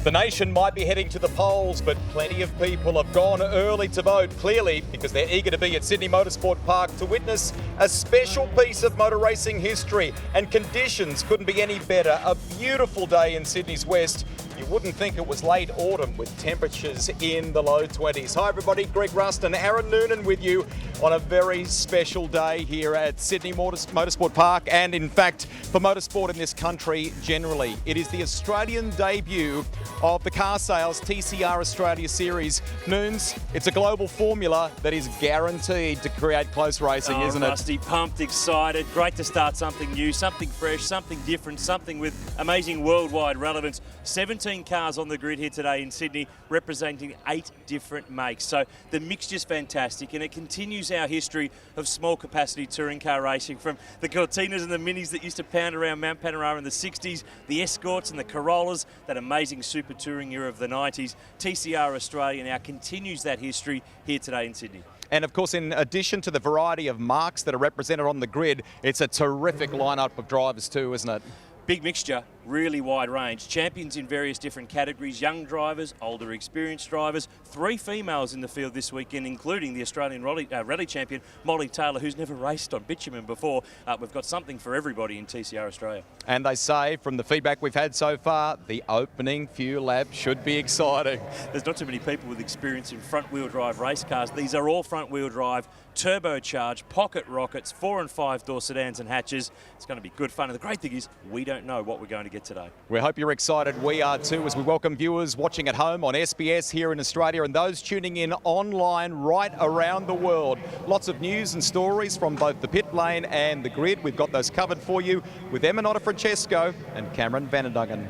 The nation might be heading to the polls, but plenty of people have gone early to vote, clearly because they're eager to be at Sydney Motorsport Park to witness a special piece of motor racing history. And conditions couldn't be any better. A beautiful day in Sydney's west. You wouldn't think it was late autumn with temperatures in the low 20s. Hi everybody, Greg Rust and Aaron Noonan with you on a very special day here at Sydney Motorsport Park, and in fact for motorsport in this country generally. It is the Australian debut of the car sales TCR Australia Series. Noons, it's a global formula that is guaranteed to create close racing, isn't it? Rusty, pumped, excited, great to start something new, something fresh, something different, something with amazing worldwide relevance. 17 cars on the grid here today in Sydney, representing 8 different makes. So the mixture's fantastic, and it continues our history of small capacity touring car racing, from the Cortinas and the Minis that used to pound around Mount Panorama in the 60s, the Escorts and the Corollas, that amazing super touring era of the 90s. TCR Australia now continues that history here today in Sydney. And of course, in addition to the variety of marques that are represented on the grid, it's a terrific lineup of drivers too, isn't it? Big mixture, really wide range. Champions in various different categories, young drivers, older experienced drivers. 3 females in the field this weekend, including the Australian rally champion, Molly Taylor, who's never raced on bitumen before. We've got something for everybody in TCR Australia. And they say, from the feedback we've had so far, the opening few laps should be exciting. There's not too many people with experience in front-wheel drive race cars. These are all front-wheel drive, turbocharged, pocket rockets, 4 and 5 door sedans and hatches. It's going to be good fun. And the great thing is, we don't know what we're going to get today. We hope you're excited. We are too, as we welcome viewers watching at home on SBS here in Australia and those tuning in online right around the world. Lots of news and stories from both the pit lane and the grid. We've got those covered for you with Eminata Francesco and Cameron Vanendungen.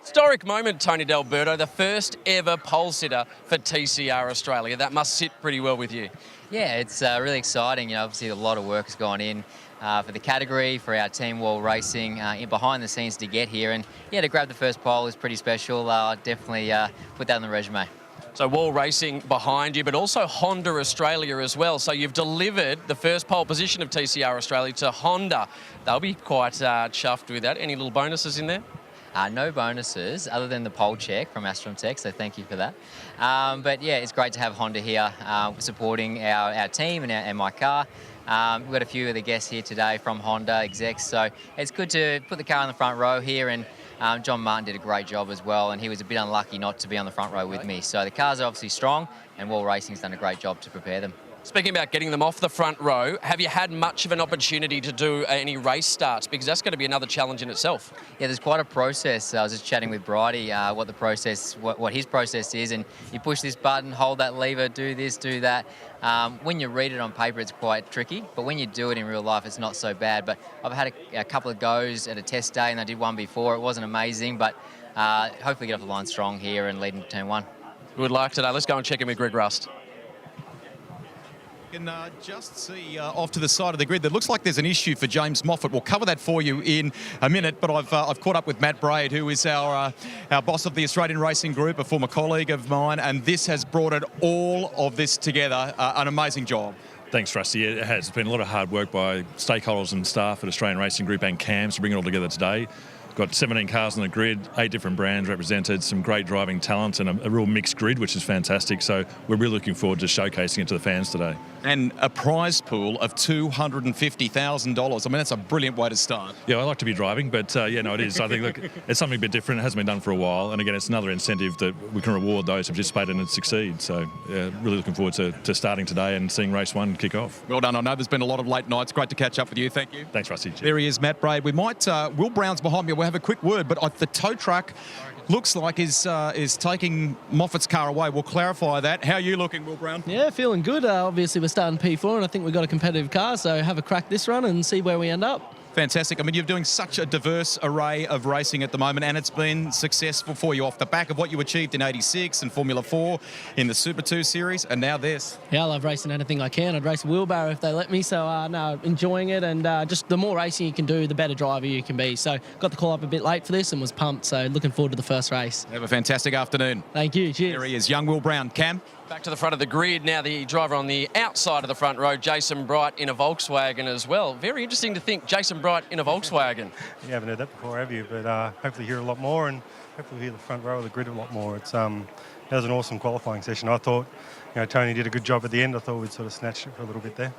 Historic moment, Tony D'Alberto, the first ever pole sitter for TCR Australia. That must sit pretty well with you. Yeah, it's really exciting. You know, obviously a lot of work has gone in for the category, for our team wall racing, in behind the scenes to get here. And yeah, to grab the first pole is pretty special. Definitely put that on the resume. So wall racing behind you, but also Honda Australia as well. So you've delivered the first pole position of TCR Australia to Honda. They'll be quite chuffed with that. Any little bonuses in there? No bonuses other than the pole check from Astrom Tech, so thank you for that. But yeah, it's great to have Honda here supporting our team and my car. We've got a few of the guests here today from Honda execs, so it's good to put the car in the front row here, and John Martin did a great job as well, and he was a bit unlucky not to be on the front row with me. So the cars are obviously strong, and Wall Racing's done a great job to prepare them. Speaking about getting them off the front row, have you had much of an opportunity to do any race starts? Because that's going to be another challenge in itself. Yeah, there's quite a process. I was just chatting with Bridie what his process is, and you push this button, hold that lever, do this, do that. When you read it on paper, it's quite tricky, but when you do it in real life, it's not so bad. But I've had a couple of goes at a test day, and I did one before. It wasn't amazing, but hopefully get off the line strong here and lead into turn 1. Good luck today. Let's go and check in with Greg Rust. You can just see off to the side of the grid that looks like there's an issue for James Moffat. We'll cover that for you in a minute, but I've caught up with Matt Braid, who is our boss of the Australian Racing Group, a former colleague of mine, and this has brought it all of this together. An amazing job. Thanks, Rusty. It has. It's been a lot of hard work by stakeholders and staff at Australian Racing Group and CAMS to bring it all together today. Got 17 cars on the grid, 8 different brands represented, some great driving talent, and a real mixed grid, which is fantastic. So we're really looking forward to showcasing it to the fans today. And a prize pool of $250,000. I mean, that's a brilliant way to start. Yeah, I like to be driving, but yeah, no, it is. I think, look, it's something a bit different. It hasn't been done for a while. And again, it's another incentive that we can reward those who participate and succeed. So yeah, really looking forward to starting today and seeing race 1 kick off. Well done. I know there's been a lot of late nights. Great to catch up with you. Thank you. Thanks, Rusty. There he is, Matt Braid. We might, Will Brown's behind me. We'll have a quick word, but the tow truck looks like is taking Moffat's car away. We'll clarify that. How are you looking, Will Brown? Yeah, feeling good. Obviously, we're starting P4, and I think we've got a competitive car, so have a crack this run and see where we end up. Fantastic. I mean, you're doing such a diverse array of racing at the moment, and it's been successful for you off the back of what you achieved in '86 and Formula 4 in the Super 2 series, and now this. Yeah, I love racing anything I can. I'd race a wheelbarrow if they let me, so no, enjoying it, and just the more racing you can do, the better driver you can be. So got the call up a bit late for this and was pumped, so looking forward to the first race. Have a fantastic afternoon. Thank you. Cheers. There he is, young Will Brown. Cam? Back to the front of the grid now, the driver on the outside of the front row, Jason Bright in a Volkswagen as well. Very interesting to think Jason Bright in a Volkswagen. You haven't heard that before, have you? But hopefully hear a lot more, and hopefully hear the front row of the grid a lot more. It was an awesome qualifying session. I thought, Tony did a good job at the end. I thought we'd sort of snatched it for a little bit there.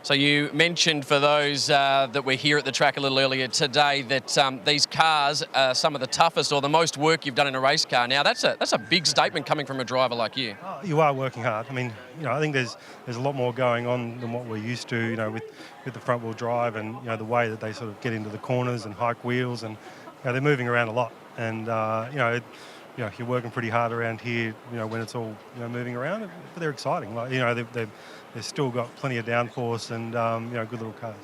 So you mentioned for those that were here at the track a little earlier today that these cars are some of the toughest or the most work you've done in a race car. Now that's a big statement coming from a driver like you. You are working hard. I mean, I think there's a lot more going on than what we're used to. With the front wheel drive and the way that they sort of get into the corners and hike wheels, and they're moving around a lot. And you're working pretty hard around here. When it's all moving around, but they're exciting. Like they've still got plenty of downforce and good little cars.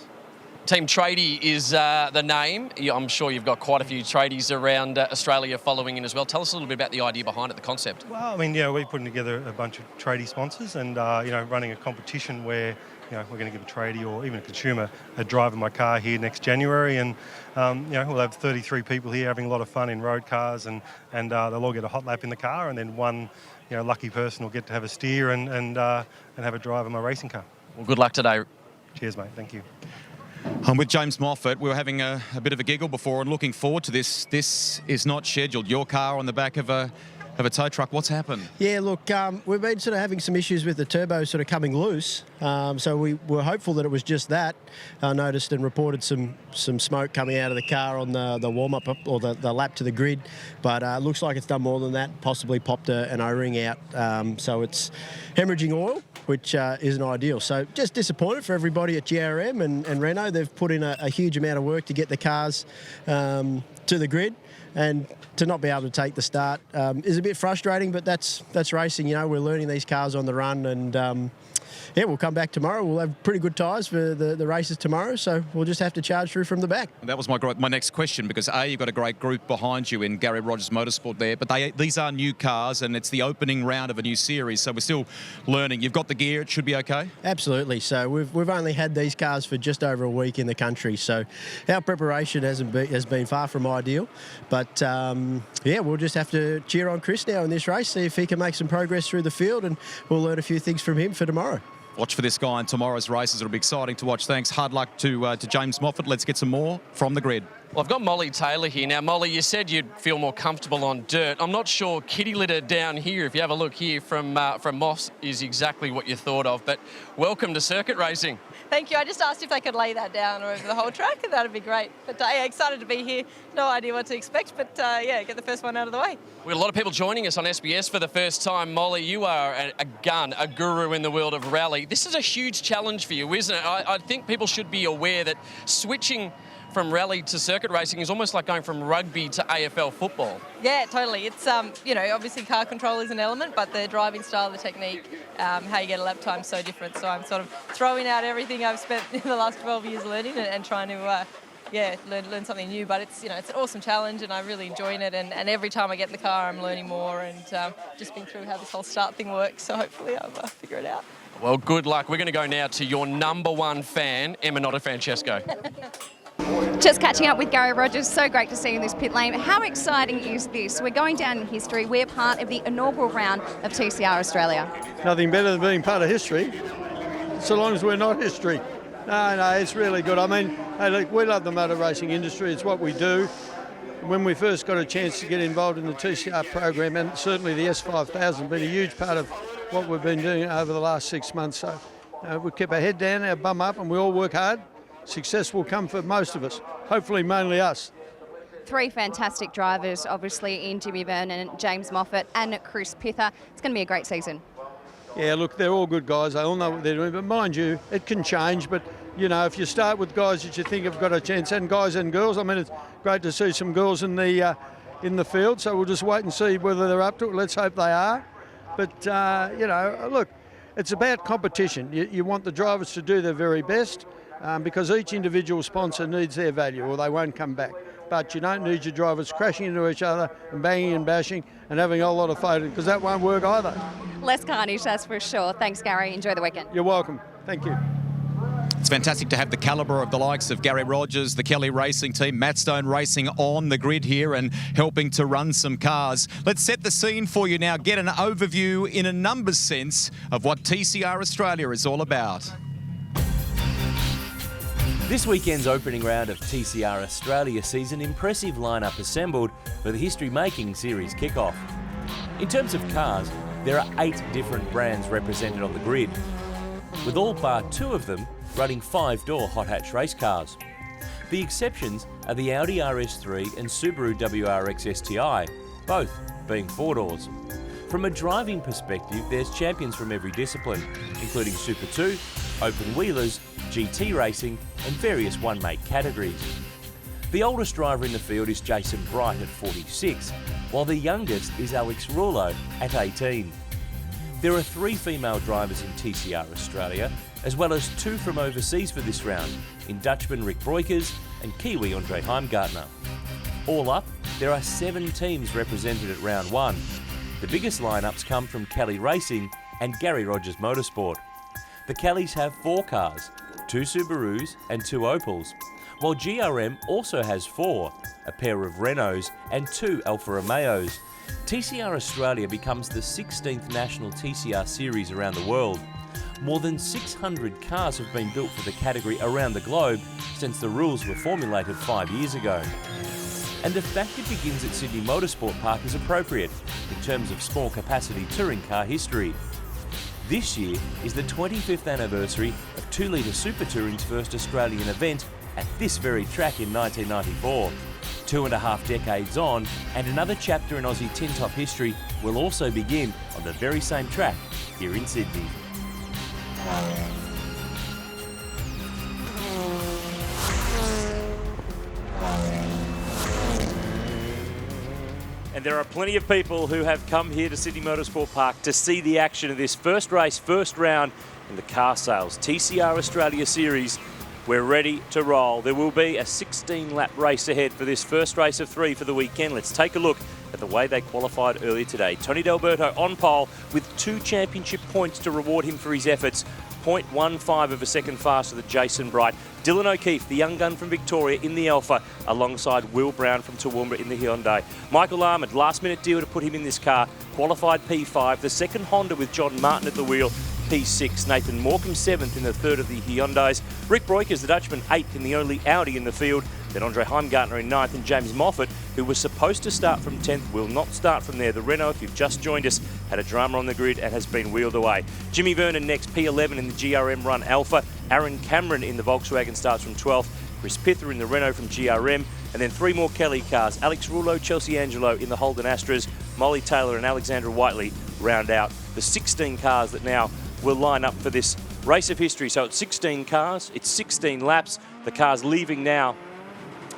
Team Tradie is the name. I'm sure you've got quite a few tradies around Australia following in as well. Tell us a little bit about the idea behind it, the concept. Well, I mean, we're putting together a bunch of tradie sponsors and, running a competition where, we're going to give a tradie or even a consumer a drive in my car here next January. And, we'll have 33 people here having a lot of fun in road cars and they'll all get a hot lap in the car, and then one, lucky person will get to have a steer and have a drive in my racing car. Well, good luck today. Cheers, mate. Thank you. I'm with James Moffat. We were having a bit of a giggle before and looking forward to this. This is not scheduled. Your car on the back of a tow truck. What's happened? Yeah, look, we've been sort of having some issues with the turbo sort of coming loose. So we were hopeful that it was just that. I noticed and reported some smoke coming out of the car on the warm-up or the lap to the grid. But it looks like it's done more than that, possibly popped an O-ring out. So it's hemorrhaging oil, which isn't ideal. So just disappointed for everybody at GRM and Renault. They've put in a huge amount of work to get the cars to the grid. And to not be able to take the start is a bit frustrating, but that's racing. We're learning these cars on the run, and we'll come back tomorrow. We'll have pretty good tyres for the races tomorrow, so we'll just have to charge through from the back. That was my next question, because you've got a great group behind you in Gary Rogers Motorsport there, but these are new cars and it's the opening round of a new series, so we're still learning. You've got the gear, it should be okay? Absolutely. So we've only had these cars for just over a week in the country, so our preparation has been far from ideal, but we'll just have to cheer on Chris now in this race, see if he can make some progress through the field, and we'll learn a few things from him for tomorrow. Watch for this guy in tomorrow's races. It'll be exciting to watch. Thanks. Hard luck to James Moffat. Let's get some more from the grid. Well, I've got Molly Taylor here. Now, Molly, you said you'd feel more comfortable on dirt. I'm not sure kitty litter down here, if you have a look here from Moss, is exactly what you thought of. But welcome to circuit racing. Thank you. I just asked if they could lay that down over the whole track, and that'd be great. But excited to be here. No idea what to expect, but get the first one out of the way. We have a lot of people joining us on SBS for the first time. Molly, you are a gun, a guru in the world of rally. This is a huge challenge for you, isn't it? I think people should be aware that switching from rally to circuit racing is almost like going from rugby to AFL football. Yeah, totally. It's, obviously car control is an element, but the driving style, the technique, how you get a lap time is so different. So I'm sort of throwing out everything I've spent in the last 12 years learning and trying to, learn something new. But it's, it's an awesome challenge and I'm really enjoying it. And every time I get in the car, I'm learning more and just been through how this whole start thing works. So hopefully I'll figure it out. Well, good luck. We're going to go now to your number one fan, Emma Francesco. Just catching up with Gary Rogers. So great to see you in this pit lane. How exciting is this? We're going down in history. We're part of the inaugural round of TCR Australia. Nothing better than being part of history, so long as we're not history. No, it's really good. I mean, hey, look, we love the motor racing industry. It's what we do. When we first got a chance to get involved in the TCR program, and certainly the S5000, been a huge part of what we've been doing over the last 6 months. So we keep our head down, our bum up, and we all work hard. Success will come for most of us, hopefully mainly us. Three fantastic drivers, obviously, in Jimmy Vernon, James Moffat and Chris Pither. It's going to be a great season. Yeah, look, they're all good guys. They all know what they're doing. But mind you, it can change. But, if you start with guys that you think have got a chance, and guys and girls, I mean, it's great to see some girls in the field. So we'll just wait and see whether they're up to it. Let's hope they are. But, look, it's about competition. You want the drivers to do their very best. Because each individual sponsor needs their value or they won't come back. But you don't need your drivers crashing into each other and banging and bashing and having a whole lot of photos, because that won't work either. Less carnage, that's for sure. Thanks, Gary. Enjoy the weekend. You're welcome. Thank you. It's fantastic to have the calibre of the likes of Gary Rogers, the Kelly Racing team, Matt Stone Racing on the grid here and helping to run some cars. Let's set the scene for you now, get an overview in a numbers sense of what TCR Australia is all about. This weekend's opening round of TCR Australia sees an impressive lineup assembled for the history-making series kickoff. In terms of cars, there are 8 different brands represented on the grid, with all bar 2 of them running 5-door hot hatch race cars. The exceptions are the Audi RS3 and Subaru WRX STI, both being 4 doors. From a driving perspective, there's champions from every discipline, including Super 2, open wheelers, GT racing and various one-make categories. The oldest driver in the field is Jason Bright at 46, while the youngest is Alex Rouleau at 18. There are 3 female drivers in TCR Australia, as well as 2 from overseas for this round, in Dutchman Rick Breukers and Kiwi Andre Heimgartner. All up, there are 7 teams represented at round 1. The biggest lineups come from Kelly Racing and Gary Rogers Motorsport. The Kellys have 4 cars, 2 Subarus and 2 Opals, while GRM also has 4, a pair of Renaults and 2 Alfa Romeos. TCR Australia becomes the 16th national TCR series around the world. More than 600 cars have been built for the category around the globe since the rules were formulated 5 years ago. And the fact it begins at Sydney Motorsport Park is appropriate in terms of small capacity touring car history. This year is the 25th anniversary of 2-litre Super Touring's first Australian event at this very track in 1994. 2.5 decades on, and another chapter in Aussie tin top history will also begin on the very same track here in Sydney. And there are plenty of people who have come here to Sydney Motorsport Park to see the action of this first race, first round in the car sales TCR Australia Series. We're ready to roll. There will be a 16-lap race ahead for this first race of 3 for the weekend. Let's take a look at the way they qualified earlier today. Tony D'Alberto on pole with 2 championship points to reward him for his efforts. 0.15 of a second faster than Jason Bright. Dylan O'Keefe, the young gun from Victoria, in the Alpha, alongside Will Brown from Toowoomba in the Hyundai. Michael Armand, last-minute deal to put him in this car, qualified P5. The second Honda with John Martin at the wheel, P6. Nathan Morecambe 7th in the third of the Hyundais. Rick Breukers, the Dutchman, 8th in the only Audi in the field. Then Andre Heimgartner in 9th, and James Moffat, who was supposed to start from 10th, will not start from there. The Renault, if you've just joined us, had a drama on the grid and has been wheeled away. Jimmy Vernon next, P11 in the GRM Run Alpha. Aaron Cameron in the Volkswagen starts from 12th. Chris Pither in the Renault from GRM. And then 3 more Kelly cars. Alex Rouleau, Chelsea Angelo in the Holden Astras. Molly Taylor and Alexandra Whiteley round out the 16 cars that now will line up for this race of history. So it's 16 cars, it's 16 laps. The cars leaving now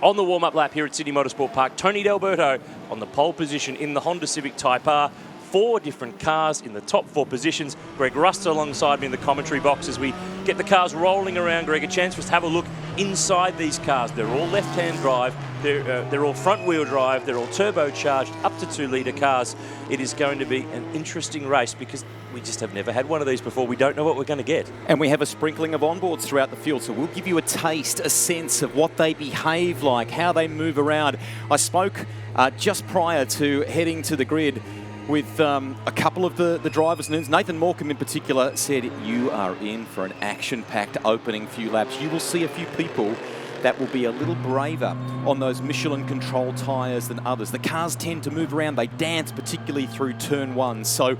on the warm-up lap here at Sydney Motorsport Park. Tony D'Alberto on the pole position in the Honda Civic Type R. 4 different cars in the top 4 positions. Greg Rust alongside me in the commentary box as we get the cars rolling around. Greg, a chance for us to have a look inside these cars. They're all left-hand drive. They're all front-wheel drive. They're all turbocharged, up to 2-litre cars. It is going to be an interesting race because we just have never had one of these before. We don't know what we're going to get. And we have a sprinkling of onboards throughout the field, so we'll give you a taste, a sense of what they behave like, how they move around. I spoke just prior to heading to the grid with a couple of the drivers. Nathan Morecambe in particular said, you are in for an action-packed opening few laps. You will see a few people that will be a little braver on those Michelin control tyres than others. The cars tend to move around. They dance, particularly through turn 1. So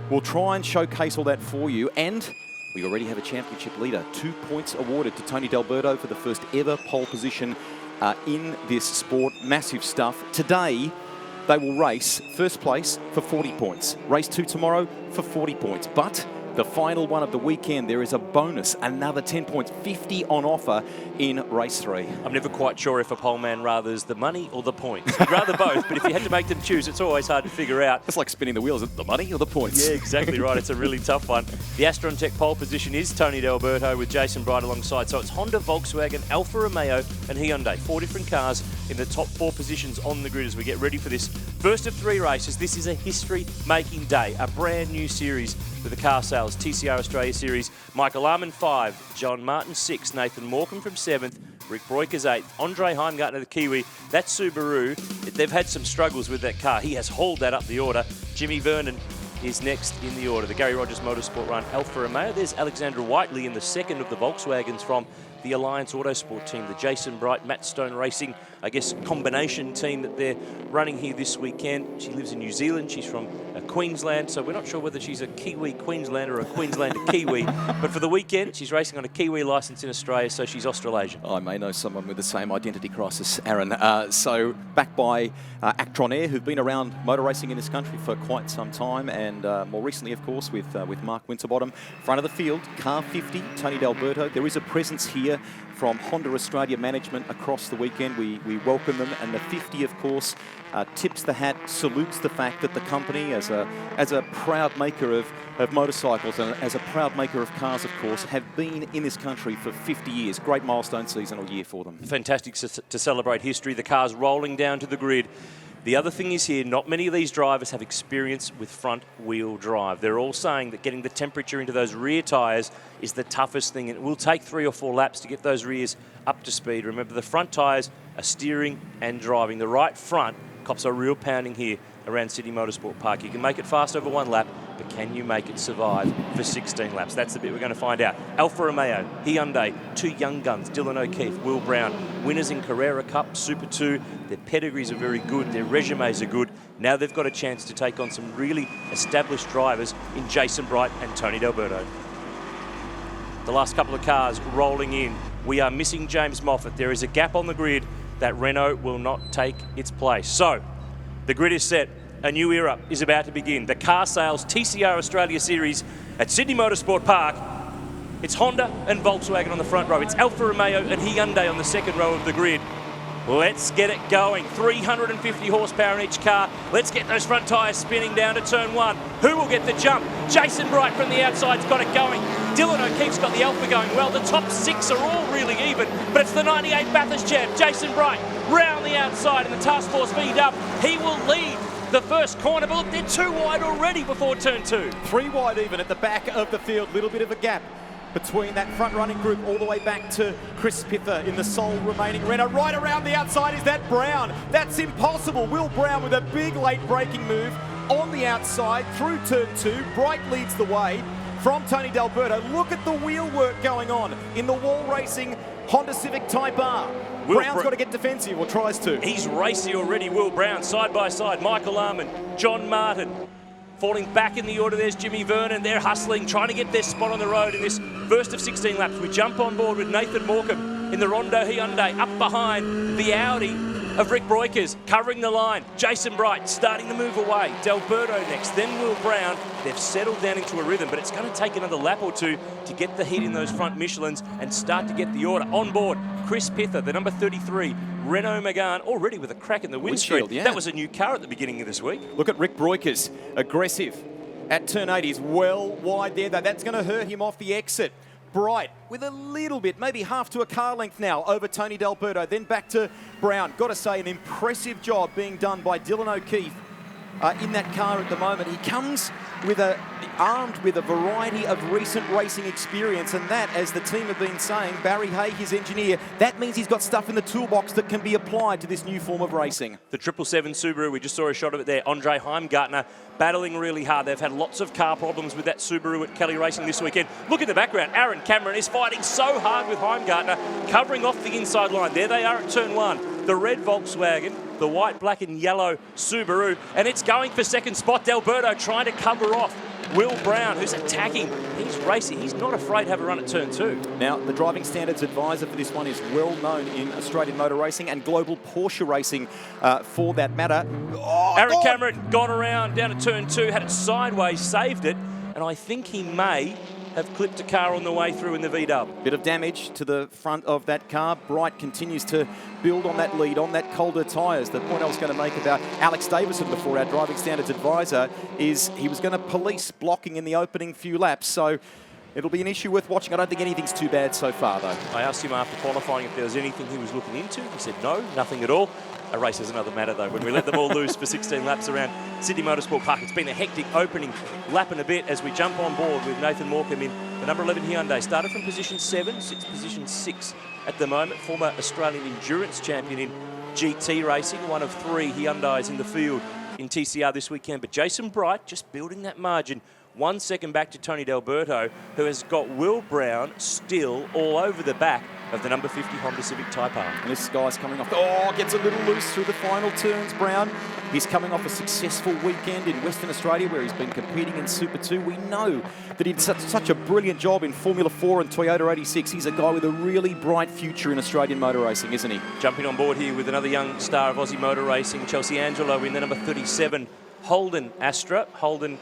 we'll try and showcase all that for you. And we already have a championship leader. 2 points awarded to Tony D'Alberto for the first ever pole position in this sport. Massive stuff. Today, they will race first place for 40 points. Race 2 tomorrow for 40 points. But the final one of the weekend, there is a bonus, another 10 points, 50 on offer in race 3. I'm never quite sure if a pole man rathers the money or the points. He'd rather both, but if you had to make them choose, it's always hard to figure out. It's like spinning the wheels. Is it the money or the points? Yeah, exactly right. It's a really tough one. The Astron Tech pole position is Tony D'Alberto with Jason Bright alongside. So it's Honda, Volkswagen, Alfa Romeo and Hyundai. 4 different cars in the top 4 positions on the grid as we get ready for this first of 3 races. This is a history-making day, a brand new series for the car sales TCR Australia Series. Michael Arman 5, John Martin 6, Nathan Morecambe from 7th, Rick Broikers 8th, Andre Heimgartner the Kiwi. That Subaru, they've had some struggles with that car. He has hauled that up the order. Jimmy Vernon is next in the order. The Gary Rogers Motorsport run Alfa Romeo. There's Alexandra Whiteley in the second of the Volkswagens from the Alliance Autosport team, the Jason Bright, Matt Stone Racing, I guess, combination team that they're running here this weekend. She lives in New Zealand. She's from Queensland, so we're not sure whether she's a Kiwi Queenslander or a Queenslander Kiwi. But for the weekend, she's racing on a Kiwi licence in Australia, so she's Australasian. I may know someone with the same identity crisis, Aaron. So backed by Actron Air, who've been around motor racing in this country for quite some time, and more recently, of course, with Mark Winterbottom. Front of the field, car 50, Tony D'Alberto. There is a presence here from Honda Australia management across the weekend. We welcome them, and the 50, of course, tips the hat, salutes the fact that the company, as a proud maker of motorcycles and as a proud maker of cars, of course, have been in this country for 50 years. Great milestone season all year for them. Fantastic to celebrate history. The car's rolling down to the grid. The other thing is here, not many of these drivers have experience with front-wheel drive. They're all saying that getting the temperature into those rear tyres is the toughest thing, and it will take 3 or 4 laps to get those rears up to speed. Remember, the front tyres are steering and driving. The right front cops a real pounding here around Sydney Motorsport Park. You can make it fast over 1 lap, but can you make it survive for 16 laps? That's the bit we're going to find out. Alfa Romeo, Hyundai, 2 young guns, Dylan O'Keefe, Will Brown, winners in Carrera Cup, Super 2. Their pedigrees are very good, their resumes are good. Now they've got a chance to take on some really established drivers in Jason Bright and Tony D'Alberto. The last couple of cars rolling in. We are missing James Moffat. There is a gap on the grid that Renault will not take its place. So, the grid is set. A new era is about to begin. The car sales TCR Australia Series at Sydney Motorsport Park. It's Honda and Volkswagen on the front row. It's Alfa Romeo and Hyundai on the second row of the grid. Let's get it going. 350 horsepower in each car. Let's get those front tyres spinning down to turn 1. Who will get the jump? Jason Bright from the outside's got it going. Dylan O'Keefe's got the Alfa going well. The top 6 are all really even, but it's the 98 Bathurst champ, Jason Bright, round the outside in the Task Force V-Dub. He will lead the first corner, but look, they're 2 wide already before turn 2. 3 wide even at the back of the field. Little bit of a gap between that front-running group all the way back to Chris Pither in the sole remaining Renault. Right around the outside is that Brown. That's impossible. Will Brown with a big late braking move on the outside through turn 2. Bright leads the way from Tony D'Alberto. Look at the wheel work going on in the wall racing Honda Civic Type R. Brown's got to get defensive, or tries to. He's racy already, Will Brown, side by side. Michael Arman, John Martin. Falling back in the order, there's Jimmy Vernon. They're hustling, trying to get their spot on the road in this first of 16 laps. We jump on board with Nathan Morecambe in the Rondo Hyundai, up behind the Audi of Rick Broikers, covering the line. Jason Bright starting to move away. D'Alberto next, then Will Brown. They've settled down into a rhythm, but it's going to take another lap or 2 to get the heat in those front Michelins and start to get the order. On board, Chris Pither, the number 33, Renault Megane, already with a crack in the windscreen. Yeah. That was a new car at the beginning of this week. Look at Rick Broikers, aggressive at turn 8. He's well wide there, though. That's going to hurt him off the exit. Bright with a little bit, maybe half to a car length now over Tony D'Alberto. Then back to Brown. Got to say, an impressive job being done by Dylan O'Keefe in that car at the moment. He comes with armed with a variety of recent racing experience, and that, as the team have been saying, Barry Hay, his engineer, that means he's got stuff in the toolbox that can be applied to this new form of racing. The 777 Subaru, we just saw a shot of it there. Andre Heimgartner battling really hard. They've had lots of car problems with that Subaru at Kelly Racing this weekend. Look in the background, Aaron Cameron is fighting so hard with Heimgartner, covering off the inside line. There they are at turn 1. The red Volkswagen, the white, black and yellow Subaru, and it's going for second spot. D'Alberto trying to cover off Will Brown, who's attacking. He's racing. He's not afraid to have a run at turn 2. Now, the driving standards advisor for this one is well known in Australian motor racing and global Porsche racing for that matter. Oh, Aaron Cameron gone around down to turn 2, had it sideways, saved it, and I think he may have clipped a car on the way through in the V-dub. Bit of damage to the front of that car. Bright continues to build on that lead, on that colder tyres. The point I was going to make about Alex Davison before, our driving standards advisor, is he was going to police blocking in the opening few laps. So it'll be an issue worth watching. I don't think anything's too bad so far, though. I asked him after qualifying if there was anything he was looking into. He said no, nothing at all. A race is another matter, though. When we let them all loose for 16 laps around Sydney Motorsport Park, it's been a hectic opening lap and a bit as we jump on board with Nathan Morecambe in the number 11 Hyundai. Started from position 7, sits position 6 at the moment. Former Australian endurance champion in GT racing, one of 3 Hyundais in the field in TCR this weekend. But Jason Bright just building that margin. 1 second back to Tony D'Alberto, who has got Will Brown still all over the back of the number 50 Honda Civic Type R. And this guy's coming off. Oh, gets a little loose through the final turns, Brown. He's coming off a successful weekend in Western Australia where he's been competing in Super 2. We know that he did such a brilliant job in Formula 4 and Toyota 86. He's a guy with a really bright future in Australian motor racing, isn't he? Jumping on board here with another young star of Aussie motor racing, Chelsea Angelo in the number 37 Holden Astra. Holden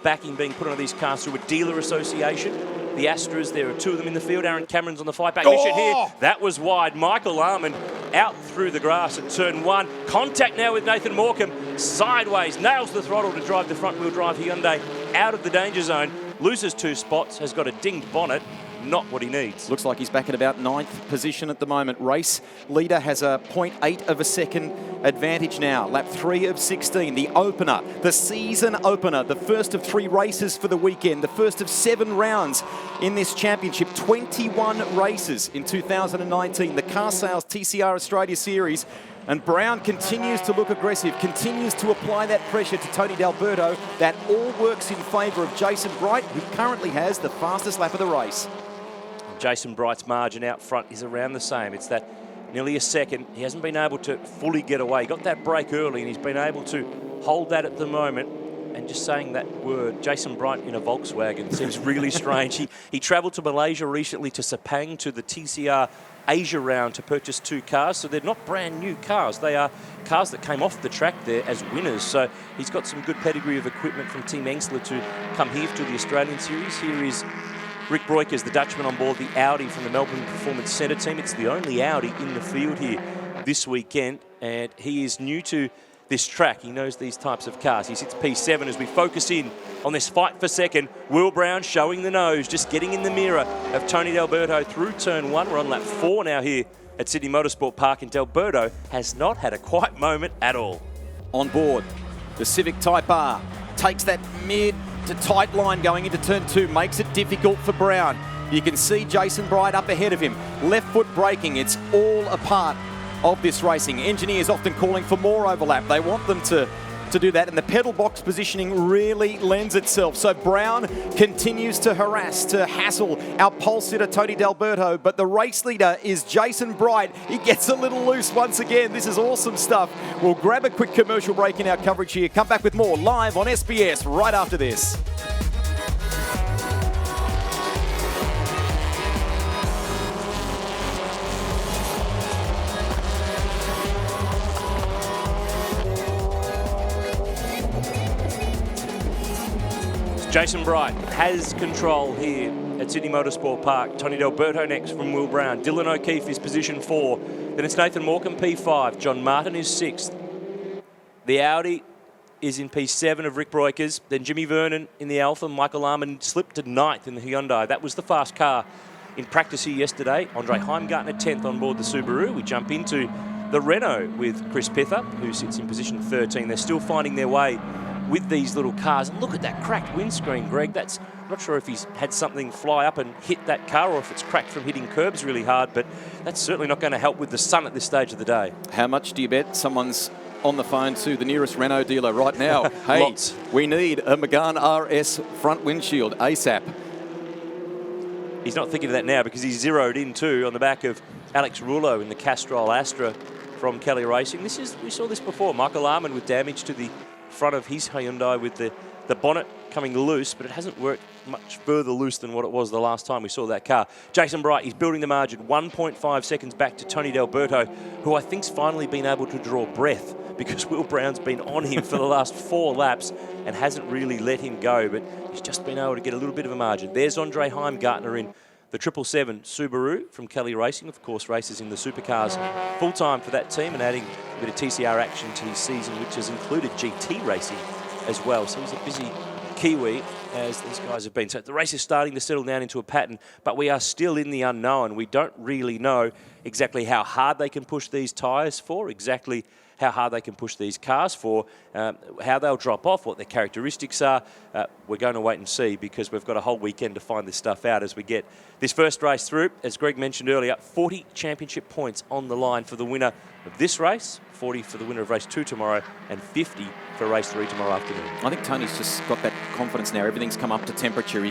backing being put on these cars through a dealer association. The Astras, there are 2 of them in the field. Aaron Cameron's on the fight back mission here. That was wide. Michael Armand out through the grass at turn 1. Contact now with Nathan Morecambe. Sideways, nails the throttle to drive the front wheel drive Hyundai out of the danger zone. Loses 2 spots, has got a dinged bonnet. Not what he needs. Looks like he's back at about 9th position at the moment. Race leader has a 0.8 of a second advantage now. Lap 3 of 16, the opener, the season opener, the first of 3 races for the weekend, the first of 7 rounds in this championship. 21 races in 2019, the Car Sales TCR Australia Series. And Brown continues to look aggressive, continues to apply that pressure to Tony D'Alberto. That all works in favour of Jason Bright, who currently has the fastest lap of the race. Jason Bright's margin out front is around the same. It's that nearly a second. He hasn't been able to fully get away. He got that break early and he's been able to hold that at the moment. And just saying that word, Jason Bright in a Volkswagen, seems really strange. He travelled to Malaysia recently to Sepang to the TCR Asia round to purchase 2 cars. So they're not brand new cars. They are cars that came off the track there as winners. So he's got some good pedigree of equipment from Team Engsler to come here to the Australian Series. Here is Rick Breukers, the Dutchman on board the Audi from the Melbourne Performance Centre team. It's the only Audi in the field here this weekend, and he is new to this track. He knows these types of cars. He sits P7 as we focus in on this fight for second. Will Brown showing the nose, just getting in the mirror of Tony D'Alberto through turn 1. We're on lap 4 now here at Sydney Motorsport Park, and D'Alberto has not had a quiet moment at all. On board, the Civic Type R takes that mid to tight line going into turn 2, makes it difficult for Brown. You can see Jason Bright up ahead of him. Left foot braking, it's all a part of this racing. Engineers often calling for more overlap. They want them to do that, and the pedal box positioning really lends itself. So Brown continues to harass, to hassle our pole sitter Tony D'Alberto, but the race leader is Jason Bright. He gets a little loose once again. This is awesome stuff. We'll grab a quick commercial break in our coverage here. Come back with more live on SBS right after this. Jason Bright has control here at Sydney Motorsport Park. Tony D'Alberto next from Will Brown. Dylan O'Keefe is position 4. Then it's Nathan Morecambe, P5. John Martin is 6th. The Audi is in P7 of Rick Breukers. Then Jimmy Vernon in the Alpha. Michael Armand slipped to 9th in the Hyundai. That was the fast car in practice here yesterday. Andre Heimgartner 10th on board the Subaru. We jump into the Renault with Chris Pither, who sits in position 13. They're still finding their way with these little cars. And look at that cracked windscreen, Greg. I'm not sure if he's had something fly up and hit that car or if it's cracked from hitting curbs really hard, but that's certainly not going to help with the sun at this stage of the day. How much do you bet someone's on the phone to the nearest Renault dealer right now? Hey, Lots. We need a Megane RS front windshield ASAP. He's not thinking of that now because he's zeroed in too on the back of Alex Rouleau in the Castrol Astra from Kelly Racing. We saw this before. Michael Armand with damage to the front of his Hyundai with the bonnet coming loose, but it hasn't worked much further loose than what it was the last time we saw that car. Jason Bright, he's building the margin, 1.5 seconds back to Tony D'Alberto, who I think's finally been able to draw breath because Will Brown's been on him for the last 4 laps and hasn't really let him go, but he's just been able to get a little bit of a margin. There's Andre Heimgartner in the 777 Subaru from Kelly Racing, of course, races in the supercars full-time for that team and adding a bit of TCR action to his season, which has included GT racing as well. So he's a busy Kiwi, as these guys have been. So the race is starting to settle down into a pattern, but we are still in the unknown. We don't really know exactly how hard they can push these tyres for, exactly how hard they can push these cars for, how they'll drop off, what their characteristics are. We're going to wait and see because we've got a whole weekend to find this stuff out as we get this first race through. As Greg mentioned earlier, 40 championship points on the line for the winner of this race, 40 for the winner of race 2 tomorrow, and 50 for race 3 tomorrow afternoon. I think Tony's just got that confidence now. Everything's come up to temperature. I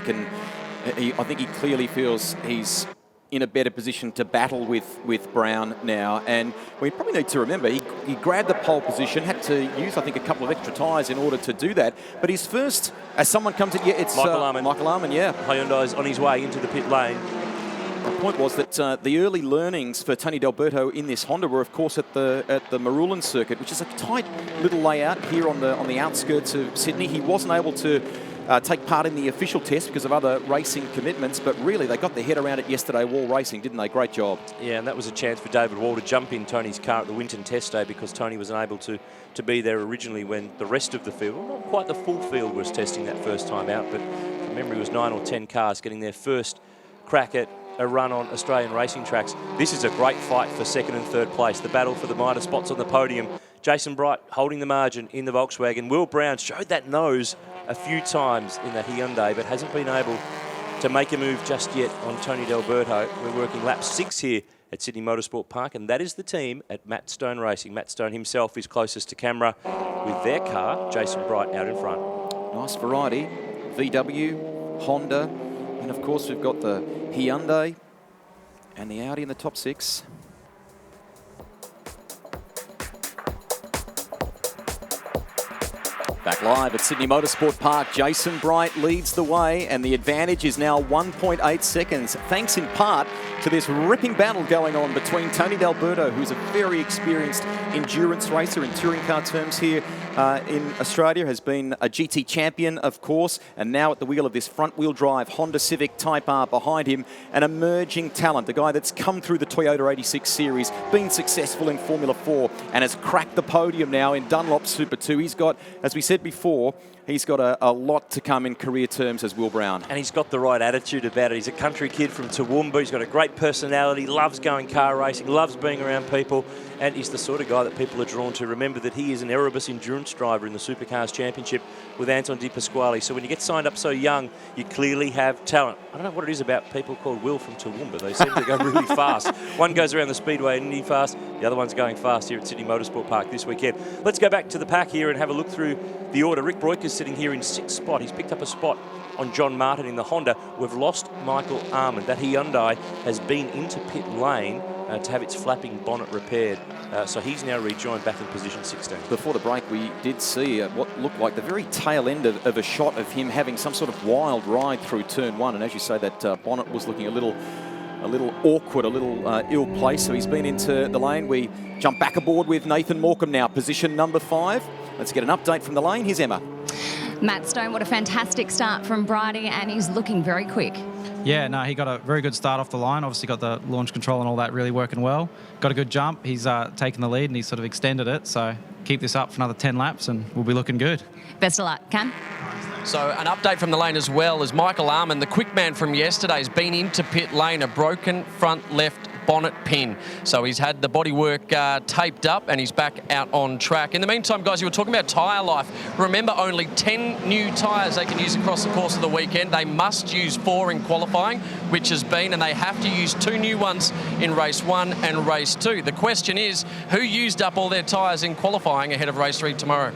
think he clearly feels he's in a better position to battle with Brown now. And we probably need to remember, he grabbed the pole position, had to use, I think, a couple of extra tyres in order to do that. But his first, as someone comes in, it's Michael Arman. Michael Arman, yeah. Hyundai's on his way into the pit lane. The point was that the early learnings for Tony D'Alberto in this Honda were, of course, at the Marulan circuit, which is a tight little layout here on the outskirts of Sydney. He wasn't able to take part in the official test because of other racing commitments, but really they got their head around it yesterday, Wall Racing, didn't they? Great job. Yeah, and that was a chance for David Wall to jump in Tony's car at the Winton test day because Tony was unable to be there originally when the rest of the field, well, not quite the full field, was testing that first time out, but from memory it was 9 or 10 cars getting their first crack at a run on Australian racing tracks. This is a great fight for 2nd and 3rd place. The battle for the minor spots on the podium. Jason Bright holding the margin in the Volkswagen. Will Brown showed that nose a few times in the Hyundai, but hasn't been able to make a move just yet on Tony D'Alberto. We're working lap 6 here at Sydney Motorsport Park, and that is the team at Matt Stone Racing. Matt Stone himself is closest to camera with their car, Jason Bright, out in front. Nice variety. VW, Honda, and of course we've got the Hyundai and the Audi in the top 6. Back live at Sydney Motorsport Park, Jason Bright leads the way and the advantage is now 1.8 seconds, thanks in part to this ripping battle going on between Tony D'Alberto, who's a very experienced endurance racer in touring car terms here in Australia, has been a GT champion, of course, and now at the wheel of this front-wheel drive Honda Civic Type R behind him, an emerging talent, a guy that's come through the Toyota 86 series, been successful in Formula 4, and has cracked the podium now in Dunlop Super 2. He's got, as we said before, he's got a lot to come in career terms as Will Brown. And he's got the right attitude about it. He's a country kid from Toowoomba. He's got a great personality, loves going car racing, loves being around people, and he's the sort of guy that people are drawn to. Remember that he is an Erebus endurance driver in the Supercars Championship with Anton Di Pasquale. So when you get signed up so young, you clearly have talent. I don't know what it is about people called Will from Toowoomba. They seem to go really fast. One goes around the Speedway in Indy fast, the other one's going fast here at Sydney Motorsport Park this weekend. Let's go back to the pack here and have a look through the order. Rick Broiker's sitting here in 6th spot. He's picked up a spot on John Martin in the Honda. We've lost Michael Arman. That Hyundai has been into pit lane to have its flapping bonnet repaired. So he's now rejoined back in position 16. Before the break, we did see what looked like the very tail end of a shot of him having some sort of wild ride through turn 1. And as you say, that bonnet was looking a little awkward, a little ill-placed. So he's been into the lane. We jump back aboard with Nathan Morecambe now, position number 5. Let's get an update from the lane. Here's Emma. Matt Stone, what a fantastic start from Bridie, and he's looking very quick. Yeah, no, he got a very good start off the line. Obviously got the launch control and all that really working well. Got a good jump. He's taken the lead and he's sort of extended it. So keep this up for another 10 laps and we'll be looking good. Best of luck, Cam. So an update from the lane as well as Michael Arman, the quick man from yesterday, has been into pit lane, a broken front left bonnet pin. So he's had the bodywork taped up and he's back out on track. In the meantime, guys, you were talking about tyre life. Remember, only 10 new tyres they can use across the course of the weekend. They must use 4 in qualifying, which has been, and they have to use 2 new ones in race 1 and race 2. The question is, who used up all their tyres in qualifying ahead of race 3 tomorrow?